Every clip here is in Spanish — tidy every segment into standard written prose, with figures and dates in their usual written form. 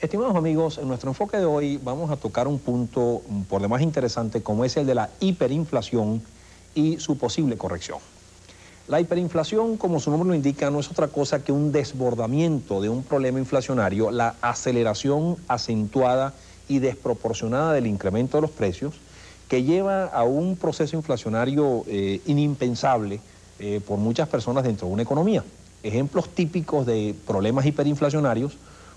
Estimados amigos, en nuestro enfoque de hoy vamos a tocar un punto por demás interesante como es el de la hiperinflación y su posible corrección. La hiperinflación, como su nombre lo indica, no es otra cosa que un desbordamiento de un problema inflacionario, la aceleración acentuada y desproporcionada del incremento de los precios que lleva a un proceso inflacionario inimpensable por muchas personas dentro de una economía. Ejemplos típicos de problemas hiperinflacionarios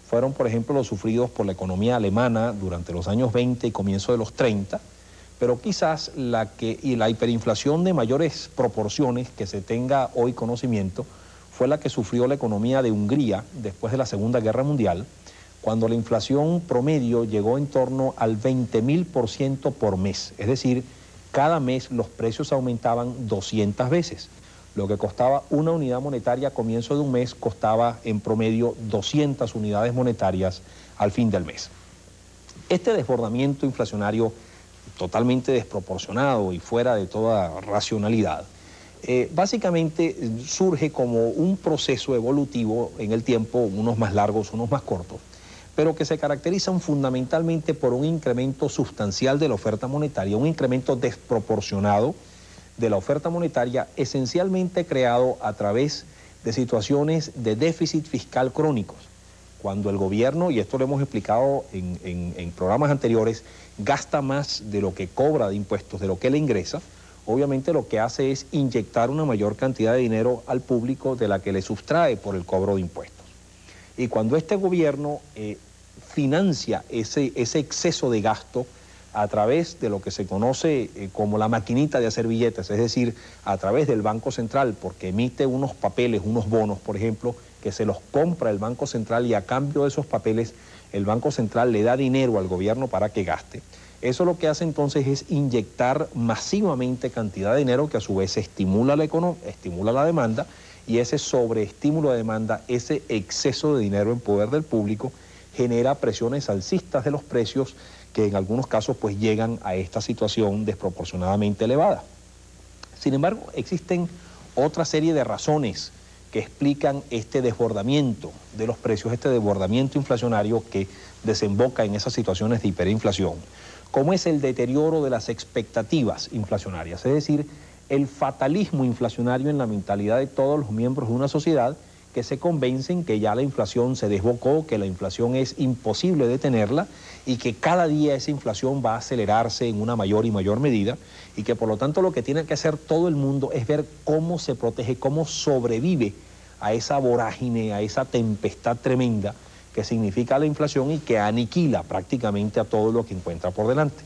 fueron, por ejemplo, los sufridos por la economía alemana durante los años 20 y comienzo de los 30, pero quizás la hiperinflación de mayores proporciones que se tenga hoy conocimiento fue la que sufrió la economía de Hungría después de la Segunda Guerra Mundial, cuando la inflación promedio llegó en torno al 20.000% por mes, es decir, cada mes los precios aumentaban 200 veces. Lo que costaba una unidad monetaria a comienzo de un mes costaba en promedio 200 unidades monetarias al fin del mes. Este desbordamiento inflacionario totalmente desproporcionado y fuera de toda racionalidad, básicamente surge como un proceso evolutivo en el tiempo, unos más largos, unos más cortos, pero que se caracterizan fundamentalmente por un incremento sustancial de la oferta monetaria, un incremento desproporcionado de la oferta monetaria, esencialmente creado a través de situaciones de déficit fiscal crónicos. Cuando el gobierno, y esto lo hemos explicado en programas anteriores, gasta más de lo que cobra de impuestos, de lo que le ingresa, obviamente lo que hace es inyectar una mayor cantidad de dinero al público de la que le sustrae por el cobro de impuestos. Y cuando este gobierno financia ese exceso de gasto a través de lo que se conoce como la maquinita de hacer billetes, es decir, a través del Banco Central, porque emite unos papeles, unos bonos, por ejemplo, que se los compra el Banco Central y a cambio de esos papeles el Banco Central le da dinero al gobierno para que gaste. Eso lo que hace entonces es inyectar masivamente cantidad de dinero que a su vez estimula la economía, estimula la demanda, y ese sobreestímulo de demanda, ese exceso de dinero en poder del público, genera presiones alcistas de los precios que en algunos casos pues llegan a esta situación desproporcionadamente elevada. Sin embargo, existen otra serie de razones que explican este desbordamiento de los precios, este desbordamiento inflacionario que desemboca en esas situaciones de hiperinflación, como es el deterioro de las expectativas inflacionarias, es decir, el fatalismo inflacionario en la mentalidad de todos los miembros de una sociedad que se convencen que ya la inflación se desbocó, que la inflación es imposible detenerla y que cada día esa inflación va a acelerarse en una mayor y mayor medida y que por lo tanto lo que tiene que hacer todo el mundo es ver cómo se protege, cómo sobrevive a esa vorágine, a esa tempestad tremenda que significa la inflación y que aniquila prácticamente a todo lo que encuentra por delante.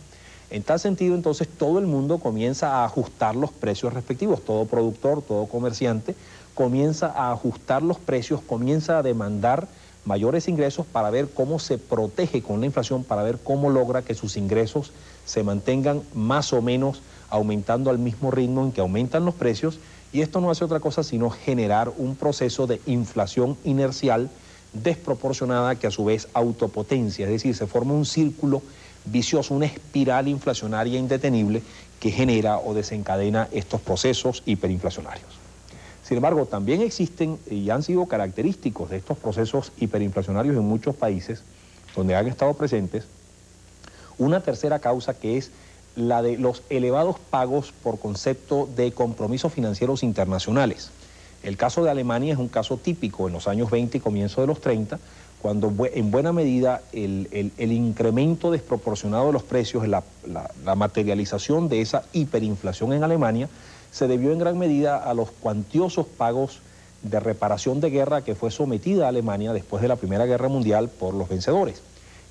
En tal sentido, entonces, todo el mundo comienza a ajustar los precios respectivos, todo productor, todo comerciante, comienza a ajustar los precios, comienza a demandar mayores ingresos para ver cómo se protege con la inflación, para ver cómo logra que sus ingresos se mantengan más o menos aumentando al mismo ritmo en que aumentan los precios, y esto no hace otra cosa sino generar un proceso de inflación inercial desproporcionada que a su vez autopotencia, es decir, se forma un círculo vicioso, una espiral inflacionaria indetenible que genera o desencadena estos procesos hiperinflacionarios. Sin embargo, también existen y han sido característicos de estos procesos hiperinflacionarios en muchos países donde han estado presentes una tercera causa que es la de los elevados pagos por concepto de compromisos financieros internacionales. El caso de Alemania es un caso típico en los años 20 y comienzo de los 30, cuando en buena medida el incremento desproporcionado de los precios, la materialización de esa hiperinflación en Alemania, se debió en gran medida a los cuantiosos pagos de reparación de guerra que fue sometida a Alemania después de la Primera Guerra Mundial por los vencedores.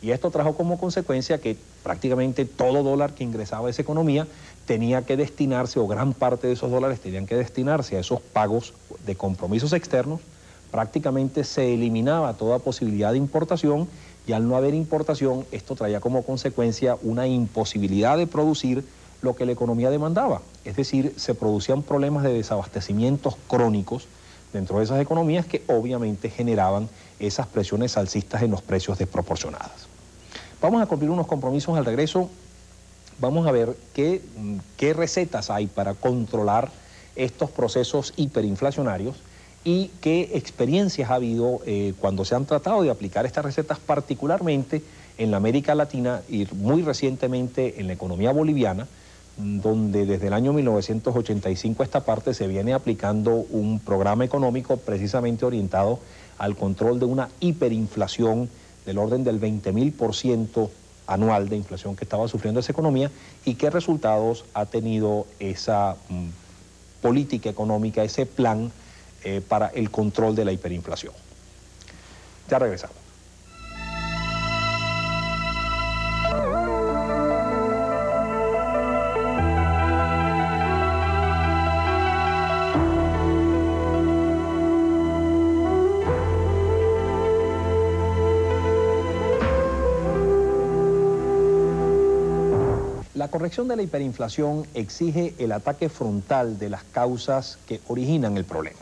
Y esto trajo como consecuencia que prácticamente todo dólar que ingresaba a esa economía tenía que destinarse, o gran parte de esos dólares tenían que destinarse a esos pagos de compromisos externos. Prácticamente se eliminaba toda posibilidad de importación y al no haber importación, esto traía como consecuencia una imposibilidad de producir lo que la economía demandaba. Es decir, se producían problemas de desabastecimientos crónicos dentro de esas economías que obviamente generaban esas presiones alcistas en los precios desproporcionadas. Vamos a cumplir unos compromisos al regreso. Vamos a ver qué recetas hay para controlar estos procesos hiperinflacionarios y qué experiencias ha habido cuando se han tratado de aplicar estas recetas, particularmente en la América Latina y muy recientemente en la economía boliviana, donde desde el año 1985 a esta parte se viene aplicando un programa económico precisamente orientado al control de una hiperinflación del orden del 20.000% anual de inflación que estaba sufriendo esa economía, y qué resultados ha tenido esa política económica, ese plan para el control de la hiperinflación. Ya regresamos. La corrección de la hiperinflación exige el ataque frontal de las causas que originan el problema.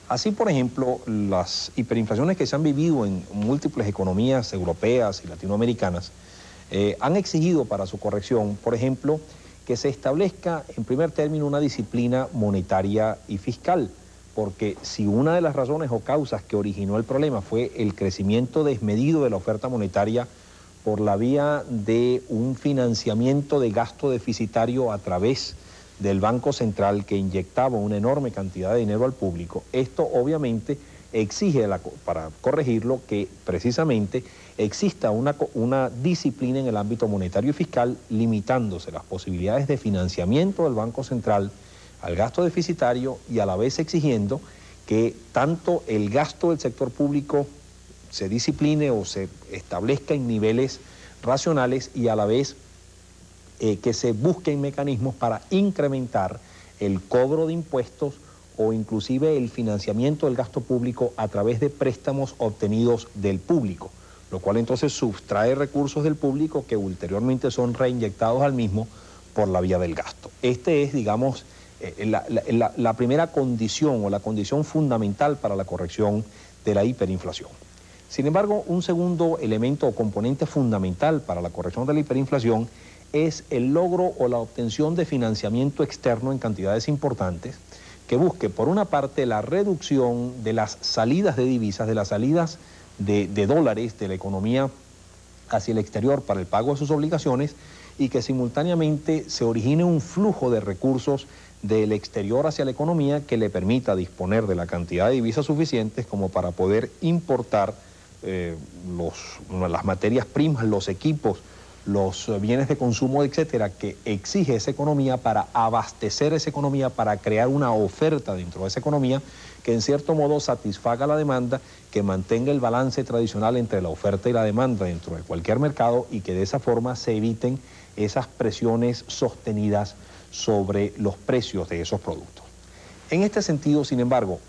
Así, por ejemplo, las hiperinflaciones que se han vivido en múltiples economías europeas y latinoamericanas han exigido para su corrección, por ejemplo, que se establezca en primer término una disciplina monetaria y fiscal, porque si una de las razones o causas que originó el problema fue el crecimiento desmedido de la oferta monetaria por la vía de un financiamiento de gasto deficitario a través del Banco Central que inyectaba una enorme cantidad de dinero al público, esto obviamente exige, para corregirlo, que precisamente exista una disciplina en el ámbito monetario y fiscal, limitándose las posibilidades de financiamiento del Banco Central al gasto deficitario y a la vez exigiendo que tanto el gasto del sector público se discipline o se establezca en niveles racionales y a la vez que se busquen mecanismos para incrementar el cobro de impuestos o inclusive el financiamiento del gasto público a través de préstamos obtenidos del público, lo cual entonces sustrae recursos del público que ulteriormente son reinyectados al mismo por la vía del gasto. Este es, digamos, la primera condición o la condición fundamental para la corrección de la hiperinflación. Sin embargo, un segundo elemento o componente fundamental para la corrección de la hiperinflación es el logro o la obtención de financiamiento externo en cantidades importantes que busque, por una parte, la reducción de las salidas de divisas, de las salidas de dólares de la economía hacia el exterior para el pago de sus obligaciones, y que simultáneamente se origine un flujo de recursos del exterior hacia la economía que le permita disponer de la cantidad de divisas suficientes como para poder importar las materias primas, los equipos, los bienes de consumo, etcétera, que exige esa economía para abastecer esa economía, para crear una oferta dentro de esa economía que en cierto modo satisfaga la demanda, que mantenga el balance tradicional entre la oferta y la demanda dentro de cualquier mercado y que de esa forma se eviten esas presiones sostenidas sobre los precios de esos productos. En este sentido, sin embargo,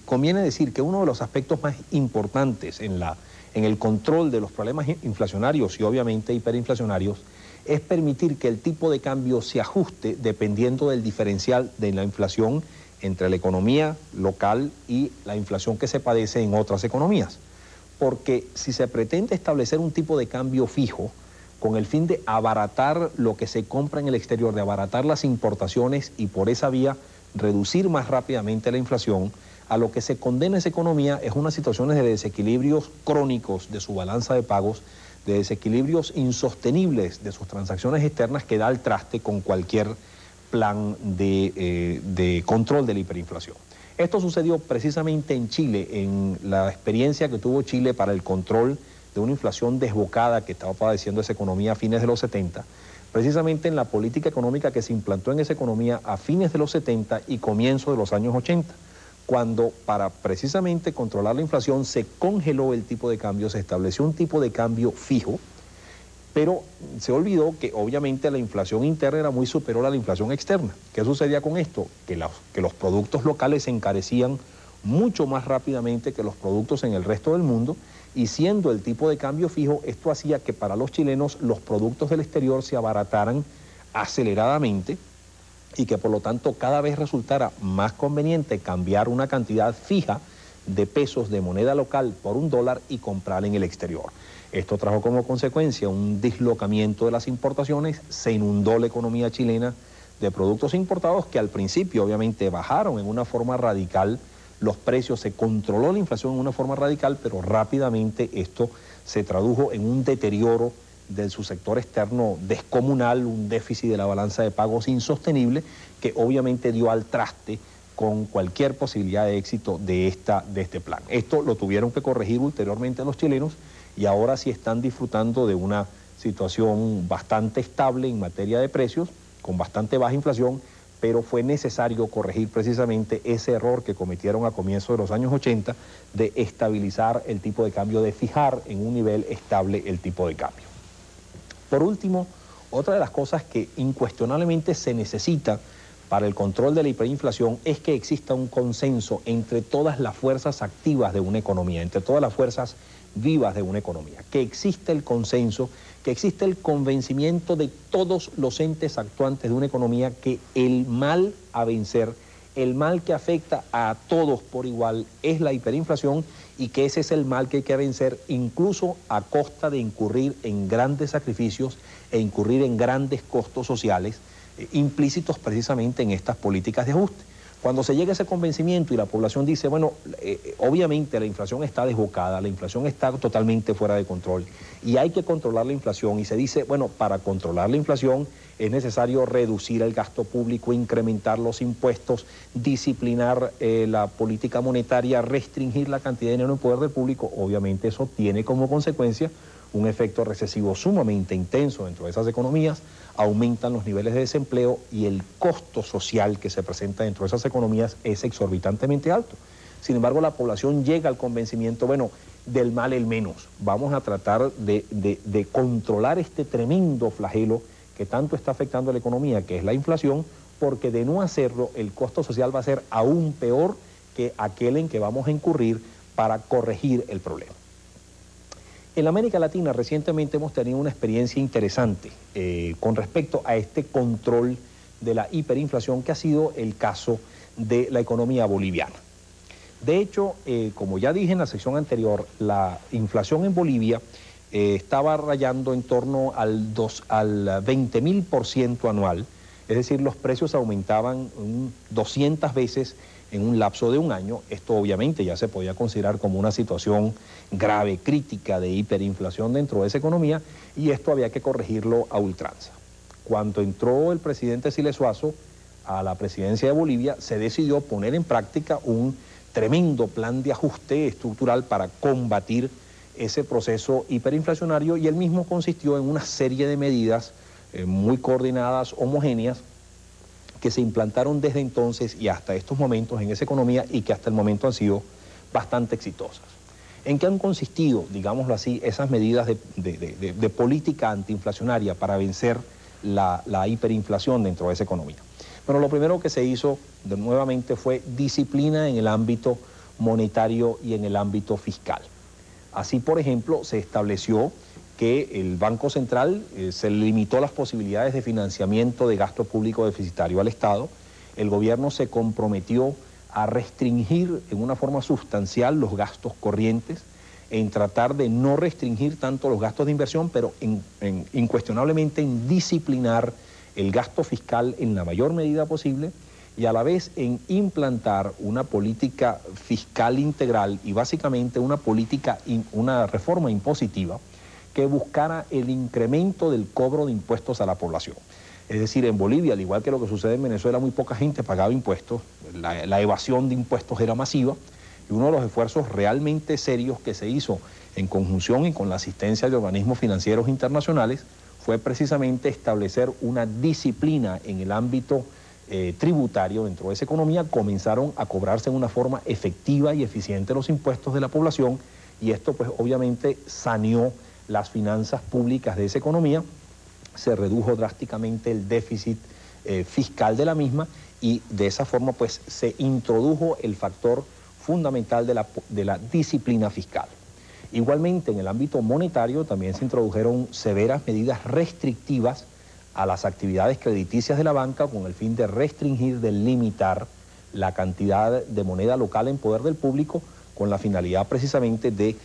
conviene decir que uno de los aspectos más importantes en el control de los problemas inflacionarios y obviamente hiperinflacionarios es permitir que el tipo de cambio se ajuste dependiendo del diferencial de la inflación entre la economía local y la inflación que se padece en otras economías. Porque si se pretende establecer un tipo de cambio fijo con el fin de abaratar lo que se compra en el exterior, de abaratar las importaciones y por esa vía reducir más rápidamente la inflación, a lo que se condena esa economía es unas situaciones de desequilibrios crónicos de su balanza de pagos, de desequilibrios insostenibles de sus transacciones externas que da al traste con cualquier plan de control de la hiperinflación. Esto sucedió precisamente en Chile, en la experiencia que tuvo Chile para el control de una inflación desbocada que estaba padeciendo esa economía a fines de los 70, precisamente en la política económica que se implantó en esa economía a fines de los 70 y comienzo de los años 80, cuando para precisamente controlar la inflación se congeló el tipo de cambio, se estableció un tipo de cambio fijo, pero se olvidó que obviamente la inflación interna era muy superior a la inflación externa. ¿Qué sucedía con esto? Que los productos locales se encarecían mucho más rápidamente que los productos en el resto del mundo, y siendo el tipo de cambio fijo, esto hacía que para los chilenos los productos del exterior se abarataran aceleradamente y que por lo tanto cada vez resultara más conveniente cambiar una cantidad fija de pesos de moneda local por $1 y comprar en el exterior. Esto trajo como consecuencia un dislocamiento de las importaciones, se inundó la economía chilena de productos importados que al principio obviamente bajaron en una forma radical los precios, se controló la inflación en una forma radical, pero rápidamente esto se tradujo en un deterioro de su sector externo descomunal, un déficit de la balanza de pagos insostenible que obviamente dio al traste con cualquier posibilidad de éxito de este plan. Esto lo tuvieron que corregir ulteriormente los chilenos y ahora sí están disfrutando de una situación bastante estable en materia de precios, con bastante baja inflación, pero fue necesario corregir precisamente ese error que cometieron a comienzos de los años 80 de estabilizar el tipo de cambio, de fijar en un nivel estable el tipo de cambio. Por último, otra de las cosas que incuestionablemente se necesita para el control de la hiperinflación es que exista un consenso entre todas las fuerzas activas de una economía, entre todas las fuerzas vivas de una economía, que exista el consenso, que exista el convencimiento de todos los entes actuantes de una economía que el mal a vencer, el mal que afecta a todos por igual es la hiperinflación y que ese es el mal que hay que vencer incluso a costa de incurrir en grandes sacrificios e incurrir en grandes costos sociales implícitos precisamente en estas políticas de ajuste. Cuando se llega a ese convencimiento y la población dice, bueno, obviamente la inflación está desbocada, la inflación está totalmente fuera de control y hay que controlar la inflación y se dice, bueno, para controlar la inflación es necesario reducir el gasto público, incrementar los impuestos, disciplinar la política monetaria, restringir la cantidad de dinero en poder del público. Obviamente eso tiene como consecuencia un efecto recesivo sumamente intenso dentro de esas economías, aumentan los niveles de desempleo y el costo social que se presenta dentro de esas economías es exorbitantemente alto. Sin embargo, la población llega al convencimiento, bueno, del mal el menos. Vamos a tratar de controlar este tremendo flagelo que tanto está afectando a la economía, que es la inflación, porque de no hacerlo, el costo social va a ser aún peor que aquel en que vamos a incurrir para corregir el problema. En América Latina recientemente hemos tenido una experiencia interesante con respecto a este control de la hiperinflación que ha sido el caso de la economía boliviana. De hecho, como ya dije en la sección anterior, la inflación en Bolivia estaba rayando en torno al 20.000% anual, es decir, los precios aumentaban 200 veces en un lapso de un año. Esto obviamente ya se podía considerar como una situación grave, crítica de hiperinflación dentro de esa economía y esto había que corregirlo a ultranza. Cuando entró el presidente Siles Zuazo a la presidencia de Bolivia, se decidió poner en práctica un tremendo plan de ajuste estructural para combatir ese proceso hiperinflacionario y el mismo consistió en una serie de medidas muy coordinadas, homogéneas, que se implantaron desde entonces y hasta estos momentos en esa economía y que hasta el momento han sido bastante exitosas. ¿En qué han consistido, digámoslo así, esas medidas de política antiinflacionaria para vencer la hiperinflación dentro de esa economía? Bueno, lo primero que se hizo nuevamente fue disciplina en el ámbito monetario y en el ámbito fiscal. Así, por ejemplo, se estableció que el Banco Central se limitó las posibilidades de financiamiento de gasto público deficitario al Estado. El gobierno se comprometió a restringir en una forma sustancial los gastos corrientes, en tratar de no restringir tanto los gastos de inversión, pero incuestionablemente en disciplinar el gasto fiscal en la mayor medida posible y a la vez en implantar una política fiscal integral y básicamente una reforma impositiva que buscara el incremento del cobro de impuestos a la población. Es decir, en Bolivia, al igual que lo que sucede en Venezuela, muy poca gente pagaba impuestos, la evasión de impuestos era masiva, y uno de los esfuerzos realmente serios que se hizo en conjunción y con la asistencia de organismos financieros internacionales fue precisamente establecer una disciplina en el ámbito tributario dentro de esa economía. Comenzaron a cobrarse en una forma efectiva y eficiente los impuestos de la población, y esto pues obviamente saneó las finanzas públicas de esa economía, se redujo drásticamente el déficit fiscal de la misma y de esa forma pues se introdujo el factor fundamental de la disciplina fiscal. Igualmente en el ámbito monetario también se introdujeron severas medidas restrictivas a las actividades crediticias de la banca con el fin de restringir, de limitar la cantidad de moneda local en poder del público con la finalidad precisamente de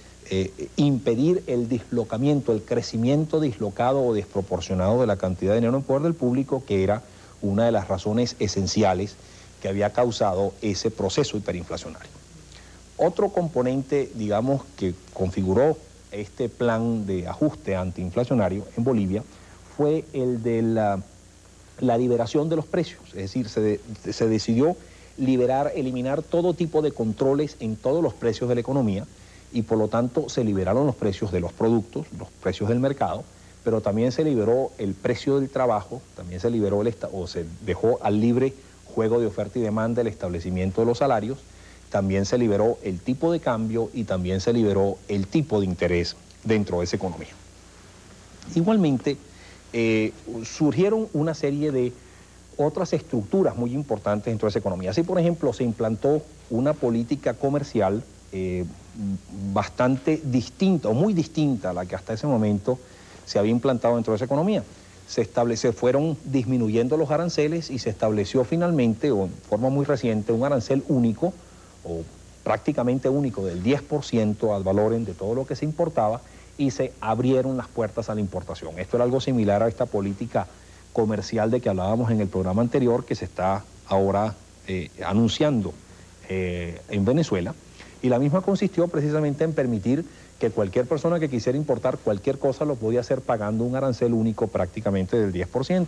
impedir el dislocamiento, el crecimiento dislocado o desproporcionado de la cantidad de dinero en poder del público, que era una de las razones esenciales que había causado ese proceso hiperinflacionario. Otro componente, digamos, que configuró este plan de ajuste antiinflacionario en Bolivia fue el de la liberación de los precios, es decir, se decidió eliminar todo tipo de controles en todos los precios de la economía y por lo tanto se liberaron los precios de los productos, los precios del mercado, pero también se liberó el precio del trabajo, también se liberó se dejó al libre juego de oferta y demanda el establecimiento de los salarios, también se liberó el tipo de cambio y también se liberó el tipo de interés dentro de esa economía. Igualmente, surgieron una serie de otras estructuras muy importantes dentro de esa economía. Así, por ejemplo, se implantó una política comercial bastante distinta o muy distinta a la que hasta ese momento se había implantado dentro de esa economía. Se fueron disminuyendo los aranceles y se estableció finalmente, o en forma muy reciente, un arancel único o prácticamente único del 10% al valor de todo lo que se importaba y se abrieron las puertas a la importación. Esto era algo similar a esta política comercial de que hablábamos en el programa anterior que se está ahora anunciando en Venezuela, y la misma consistió precisamente en permitir que cualquier persona que quisiera importar cualquier cosa lo podía hacer pagando un arancel único prácticamente del 10%.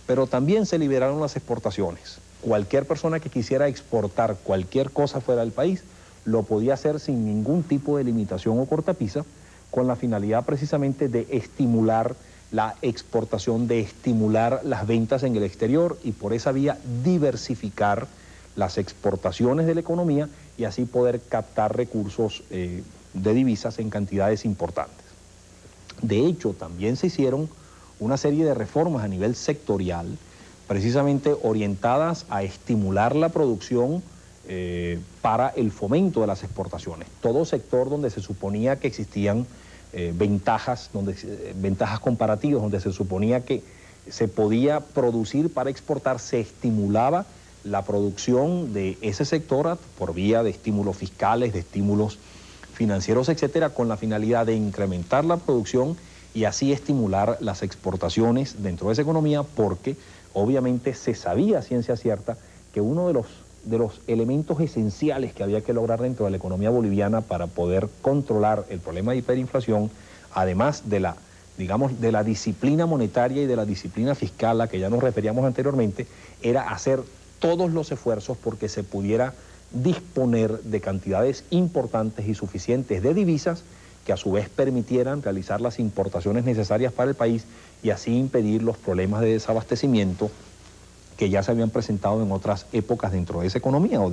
Pero también se liberaron las exportaciones. Cualquier persona que quisiera exportar cualquier cosa fuera del país lo podía hacer sin ningún tipo de limitación o cortapisa, con la finalidad precisamente de estimular la exportación, de estimular las ventas en el exterior y por esa vía diversificar las exportaciones de la economía y así poder captar recursos de divisas en cantidades importantes. De hecho, también se hicieron una serie de reformas a nivel sectorial, precisamente orientadas a estimular la producción para el fomento de las exportaciones. Todo sector donde se suponía que existían ventajas comparativas, donde se suponía que se podía producir para exportar, se estimulaba la producción de ese sector por vía de estímulos fiscales, de estímulos financieros, etcétera, con la finalidad de incrementar la producción y así estimular las exportaciones dentro de esa economía, porque obviamente se sabía a ciencia cierta que uno de los elementos esenciales que había que lograr dentro de la economía boliviana para poder controlar el problema de hiperinflación, además de la, digamos, de la disciplina monetaria y de la disciplina fiscal a la que ya nos referíamos anteriormente, era hacer todos los esfuerzos porque se pudiera disponer de cantidades importantes y suficientes de divisas que a su vez permitieran realizar las importaciones necesarias para el país y así impedir los problemas de desabastecimiento que ya se habían presentado en otras épocas dentro de esa economía o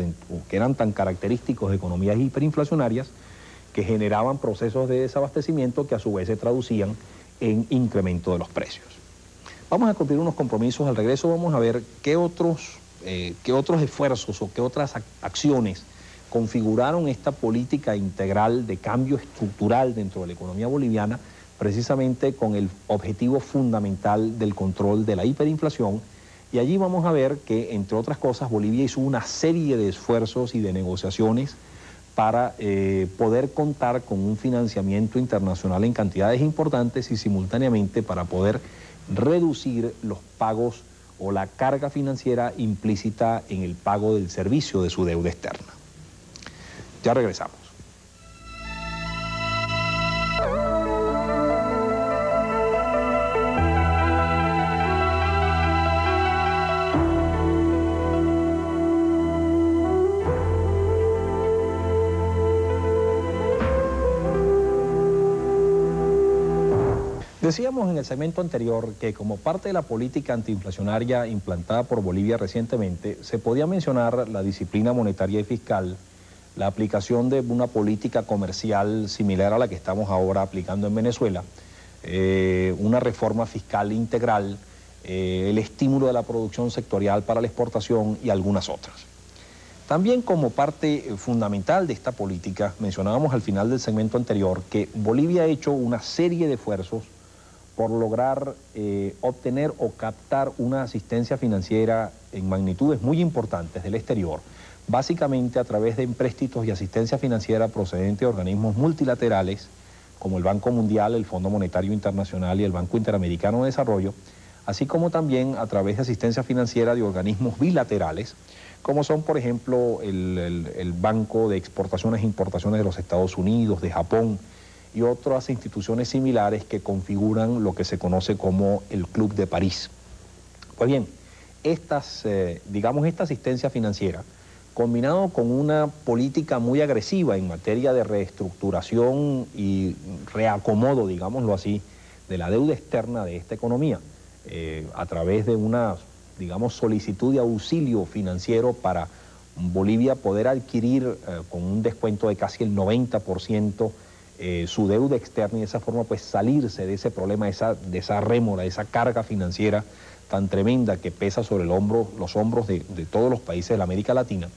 que eran tan característicos de economías hiperinflacionarias que generaban procesos de desabastecimiento que a su vez se traducían en incremento de los precios. Vamos a cumplir unos compromisos. Al regreso vamos a ver qué otros esfuerzos o qué otras acciones configuraron esta política integral de cambio estructural dentro de la economía boliviana, precisamente con el objetivo fundamental del control de la hiperinflación. Y allí vamos a ver que, entre otras cosas, Bolivia hizo una serie de esfuerzos y de negociaciones para poder contar con un financiamiento internacional en cantidades importantes y simultáneamente para poder reducir los pagos o la carga financiera implícita en el pago del servicio de su deuda externa. Ya regresamos. Decíamos en el segmento anterior que como parte de la política antiinflacionaria implantada por Bolivia recientemente, se podía mencionar la disciplina monetaria y fiscal, la aplicación de una política comercial similar a la que estamos ahora aplicando en Venezuela, una reforma fiscal integral, el estímulo de la producción sectorial para la exportación y algunas otras. También como parte fundamental de esta política, mencionábamos al final del segmento anterior que Bolivia ha hecho una serie de esfuerzos por lograr obtener o captar una asistencia financiera en magnitudes muy importantes del exterior, básicamente a través de empréstitos y asistencia financiera procedente de organismos multilaterales como el Banco Mundial, el Fondo Monetario Internacional y el Banco Interamericano de Desarrollo, así como también a través de asistencia financiera de organismos bilaterales, como son, por ejemplo, el Banco de Exportaciones e Importaciones de los Estados Unidos, de Japón, y otras instituciones similares que configuran lo que se conoce como el Club de París. Pues bien, esta asistencia financiera, combinado con una política muy agresiva en materia de reestructuración y reacomodo, digámoslo así, de la deuda externa de esta economía, a través de una, solicitud de auxilio financiero para Bolivia poder adquirir con un descuento de casi el 90% su deuda externa y de esa forma pues salirse de ese problema, de esa rémora, de esa carga financiera tan tremenda que pesa sobre los hombros de todos los países de la América Latina.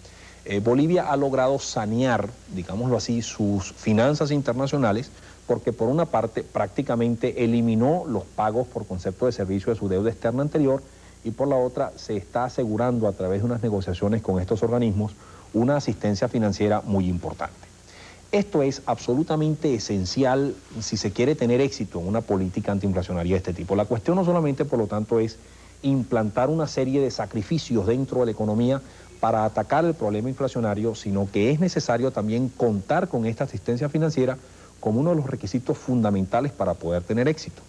Bolivia ha logrado sanear, digámoslo así, sus finanzas internacionales porque por una parte prácticamente eliminó los pagos por concepto de servicio de su deuda externa anterior y por la otra se está asegurando a través de unas negociaciones con estos organismos una asistencia financiera muy importante. Esto es absolutamente esencial si se quiere tener éxito en una política antiinflacionaria de este tipo. La cuestión no solamente, por lo tanto, es implantar una serie de sacrificios dentro de la economía para atacar el problema inflacionario, sino que es necesario también contar con esta asistencia financiera como uno de los requisitos fundamentales para poder tener éxito.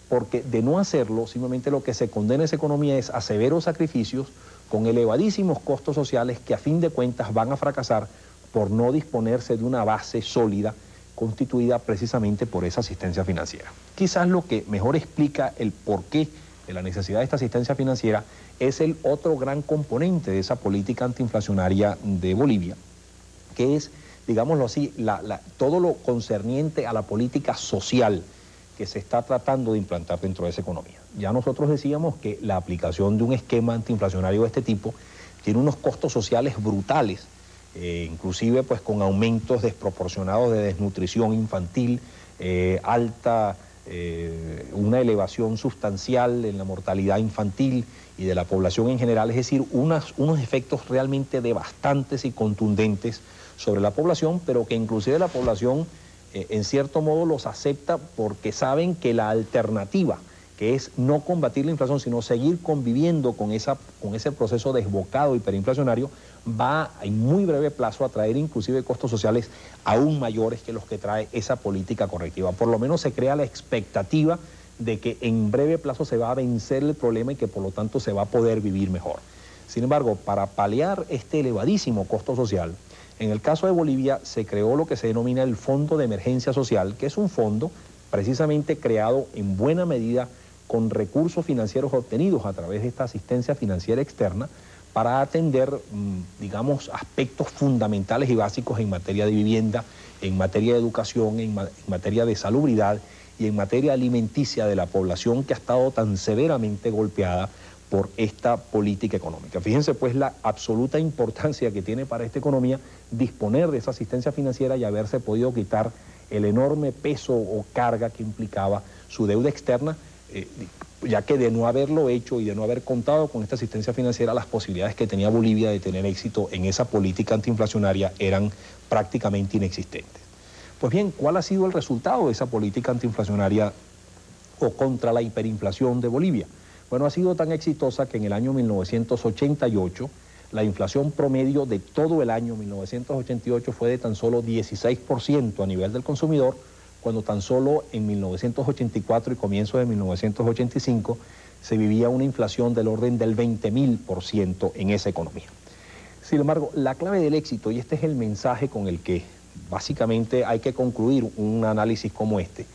Porque de no hacerlo, simplemente lo que se condena a esa economía es a severos sacrificios con elevadísimos costos sociales que a fin de cuentas van a fracasar por no disponerse de una base sólida constituida precisamente por esa asistencia financiera. Quizás lo que mejor explica el porqué de la necesidad de esta asistencia financiera es el otro gran componente de esa política antiinflacionaria de Bolivia, que es, digámoslo así, todo lo concerniente a la política social que se está tratando de implantar dentro de esa economía. Ya nosotros decíamos que la aplicación de un esquema antiinflacionario de este tipo tiene unos costos sociales brutales, inclusive pues con aumentos desproporcionados de desnutrición infantil, una elevación sustancial en la mortalidad infantil y de la población en general, es decir, unos efectos realmente devastantes y contundentes sobre la población, pero que inclusive la población en cierto modo los acepta porque saben que la alternativa, que es no combatir la inflación, sino seguir conviviendo con ese proceso desbocado hiperinflacionario, va en muy breve plazo a traer inclusive costos sociales aún mayores que los que trae esa política correctiva. Por lo menos se crea la expectativa de que en breve plazo se va a vencer el problema y que por lo tanto se va a poder vivir mejor. Sin embargo, para paliar este elevadísimo costo social, en el caso de Bolivia se creó lo que se denomina el Fondo de Emergencia Social, que es un fondo precisamente creado en buena medida con recursos financieros obtenidos a través de esta asistencia financiera externa para atender, aspectos fundamentales y básicos en materia de vivienda, en materia de educación, en materia de salubridad y en materia alimenticia de la población que ha estado tan severamente golpeada por esta política económica. Fíjense pues la absoluta importancia que tiene para esta economía disponer de esa asistencia financiera y haberse podido quitar el enorme peso o carga que implicaba su deuda externa, ya que de no haberlo hecho y de no haber contado con esta asistencia financiera, las posibilidades que tenía Bolivia de tener éxito en esa política antiinflacionaria eran prácticamente inexistentes. Pues bien, ¿cuál ha sido el resultado de esa política antiinflacionaria o contra la hiperinflación de Bolivia? Bueno, ha sido tan exitosa que en el año 1988 la inflación promedio de todo el año 1988 fue de tan solo 16% a nivel del consumidor, cuando tan solo en 1984 y comienzo de 1985 se vivía una inflación del orden del 20.000% en esa economía. Sin embargo, la clave del éxito, y este es el mensaje con el que básicamente hay que concluir un análisis como este,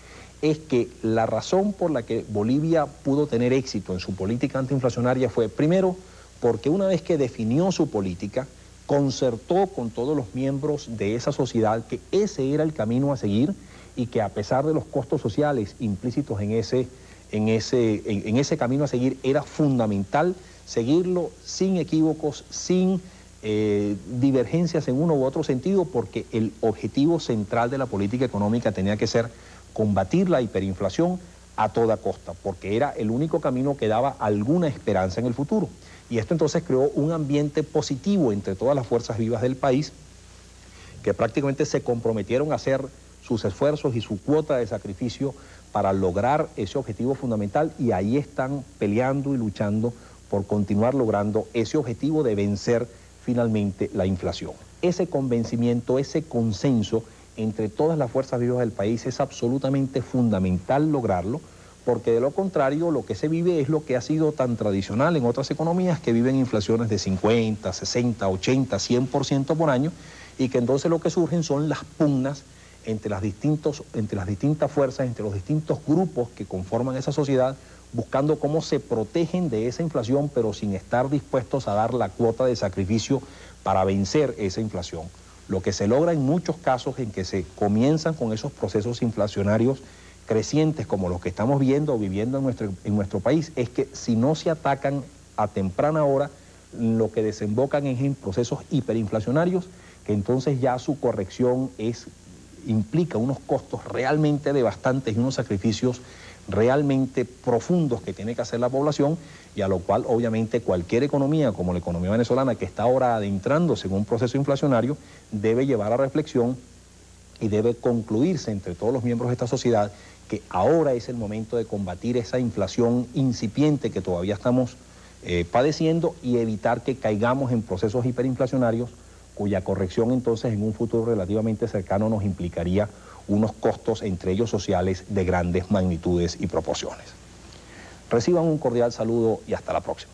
es que la razón por la que Bolivia pudo tener éxito en su política antiinflacionaria fue, primero, porque una vez que definió su política, concertó con todos los miembros de esa sociedad que ese era el camino a seguir y que a pesar de los costos sociales implícitos en ese camino a seguir, era fundamental seguirlo sin equívocos, sin divergencias en uno u otro sentido, porque el objetivo central de la política económica tenía que ser combatir la hiperinflación a toda costa, porque era el único camino que daba alguna esperanza en el futuro. Y esto entonces creó un ambiente positivo entre todas las fuerzas vivas del país, que prácticamente se comprometieron a hacer sus esfuerzos y su cuota de sacrificio para lograr ese objetivo fundamental, y ahí están peleando y luchando por continuar logrando ese objetivo de vencer finalmente la inflación. Ese convencimiento, ese consenso entre todas las fuerzas vivas del país es absolutamente fundamental lograrlo, porque de lo contrario lo que se vive es lo que ha sido tan tradicional en otras economías, que viven inflaciones de 50, 60, 80, 100% por año, y que entonces lo que surgen son las pugnas entre las distintas fuerzas, entre los distintos grupos que conforman esa sociedad, buscando cómo se protegen de esa inflación, pero sin estar dispuestos a dar la cuota de sacrificio para vencer esa inflación. Lo que se logra en muchos casos en que se comienzan con esos procesos inflacionarios crecientes como los que estamos viendo o viviendo en nuestro país, es que si no se atacan a temprana hora, lo que desembocan es en procesos hiperinflacionarios, que entonces ya su corrección implica unos costos realmente devastantes y unos sacrificios realmente profundos que tiene que hacer la población, y a lo cual obviamente cualquier economía como la economía venezolana, que está ahora adentrándose en un proceso inflacionario, debe llevar a reflexión y debe concluirse entre todos los miembros de esta sociedad que ahora es el momento de combatir esa inflación incipiente que todavía estamos padeciendo, y evitar que caigamos en procesos hiperinflacionarios cuya corrección entonces en un futuro relativamente cercano nos implicaría unos costos, entre ellos sociales, de grandes magnitudes y proporciones. Reciban un cordial saludo y hasta la próxima.